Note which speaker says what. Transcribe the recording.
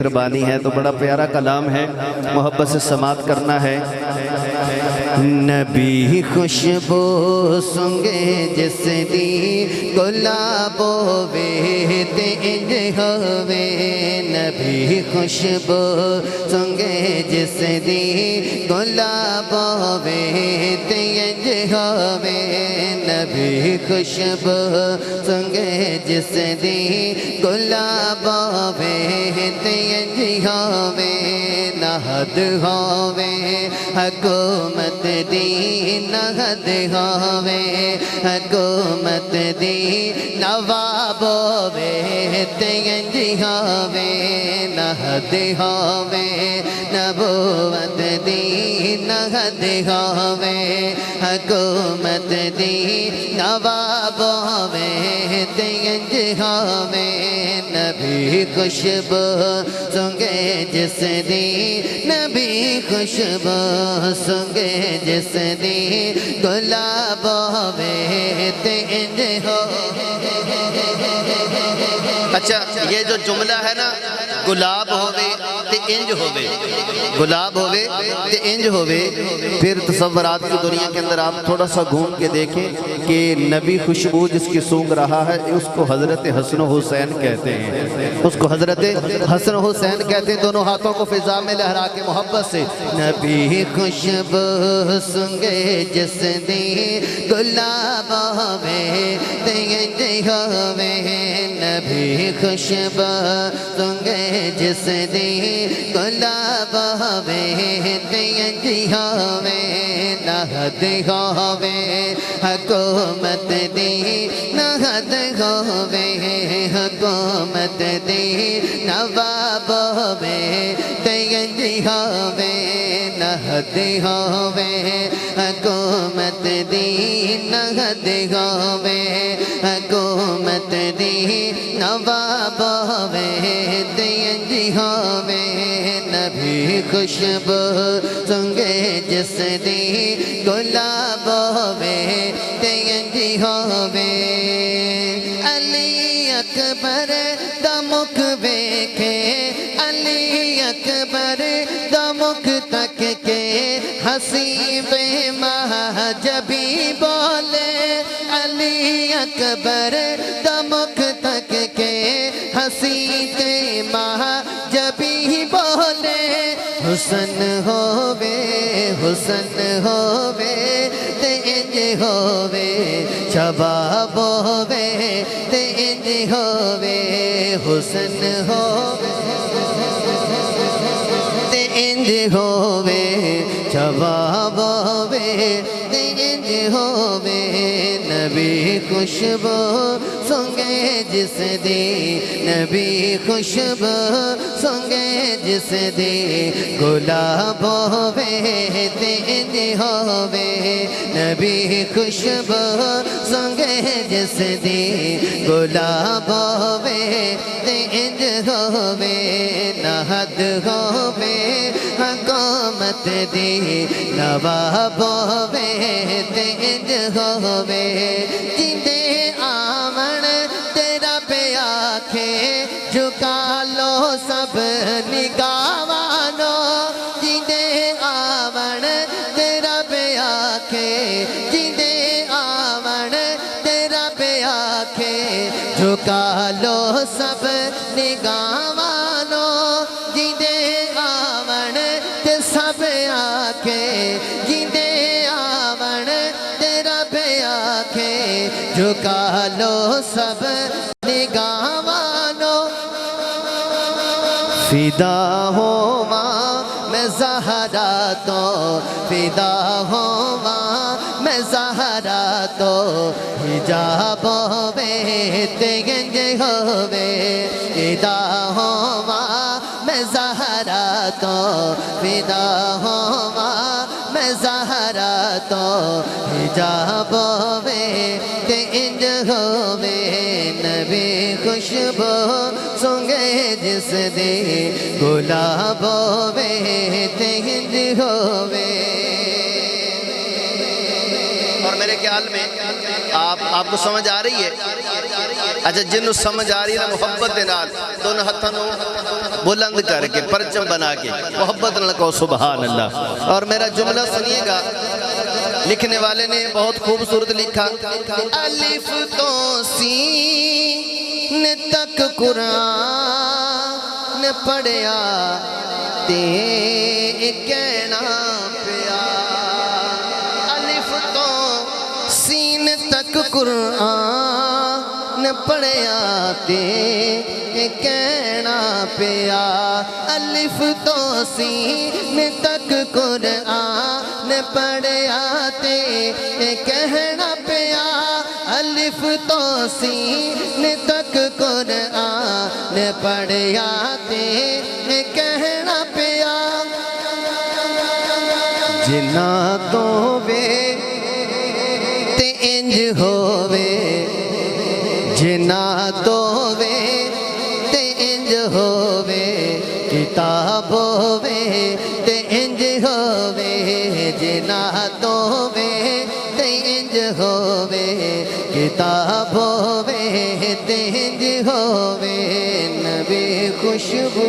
Speaker 1: مہربانی ہے تو بڑا پیارا کلام ہے، محبت سے سماعت کرنا ہے۔ نبی خوشبو سنگے جس دی گلاب ہووے تے انج ہووے، نبی خوشبو سنگے جس دی گلاب ہووے تے انج ہووے، نبی خوشبو سنگے جس دی گلاب ہووے تے انج ہووے، نہد ہووے حکومت دی، نہد ہووے حکومت دی، نواب ہووے تے انج ہووے، نہد ہووے نبوت دی، نہد ہووے حکومت دی، نواب ہووے تے انج ہووے، نبی خوشبو سنگے جس دی، نبی خوشبو سنگے جس دی، گلاب ہووے تے انج ہووے۔ اچھا یہ جو جملہ ہے نا، گلاب ہووے تے انج ہووے، گلاب ہووے تے انج ہووے، پھر تصورات کی دنیا کے اندر آپ تھوڑا سا گھوم کے دیکھیں کہ نبی خوشبو جس کی سونگ رہا ہے اس کو حضرت حسن و حسین کہتے ہیں، اس کو حضرت حسن و حسین کہتے ہیں۔ دونوں ہاتھوں کو فضا میں لہرا کے محبت سے، نبی خوشبو سنگے جس دی گلاب ہووے تے انج ہووے، نبی خوشبو سنگے جس دی گلاب ہووے تے انج ہووے، نہد ہووے حکومت دی، نہد ہووے حکومت دی، نواب ہووے تے انج ہووے، نہد ہووے حکومت دی، نہد ہووے حکومت دی، نواب ہووے تے انج ہووے، نبی خوشبو سنگے جس دی گلاب ہووے تے انج ہووے، علی اکبر دا مکھ ویکھے، علی اکبر دا مکھ تک کے، ہنسی بے مہجبی بولے، علی اکبر دا مکھ تک کے، ہنسی تے مہجبی بولے، حسن ہووے حسن ہووے تے انج ہووے، شباب ہووے تے انج ہووے، حسن ہووے تے انج ہووے، شباب ہووے تے انج ہووے، نبی خوشبو سنگے جس دی، نبی خوشبو سنگے جس دی، گلاب ہووے تے انج ہووے، نبی خوشبو سنگے جس دی، گلاب ہووے تے انج ہووے، نہد ہووے حکومت دی، نواب ہووے تے انج ہووے، جیندے آمن تیرا پہ آنکھیں جھکا لو سب نگاہوانو، جیندے آمن تیرا پہ آنکھیں، جیندے آمن تیرا پہ آنکھیں جھکا لو سب نگاہوانو، جیندے آمن تے سب آنکھیں، جیندے آمن تیرا پہ آنکھیں جھکا لو سب نگاہوانو، فدا ہواں میں زہرا تو، فدا ہواں میں زہرا تو، حجاب ہووے تے انج ہووے، فدا ہواں میں زہرا تو، فدا ہواں میں زہرا تو، حجاب ہووے تے انج ہووے، نبی خوشبو سنگے جس دی گلاب ہووے تے انج ہووے۔ اور میرے خیال میں آپ کو سمجھ آ رہی ہے؟ اچھا جنہوں سمجھ آ رہی ہے محبت دے نال دونوں ہتھاں نوں بلند کر کے پرچم بنا کے محبت نہ کہو سبحان اللہ۔ اور میرا جملہ سنیے گا، لکھنے والے نے بہت خوبصورت لکھا، الف تو سین تک قرآن پڑھیا تے کہنا پیا، الف تو سین تک قرآن پڑھیا تے کہنا پیا، الف تو سین تک قرآن پڑھیا تے کہنا پیا، الف تو سین تک قرآن پڑھیا تے کہنا پیا، جنا تو وے تے انج ہووے، جنا تو وے تے انج ہووے، کتاب ہووے تے انج ہووے، جنا تو وے تے انج ہووے، کتاب ہووے تے انج ہووے، نبی خوشبو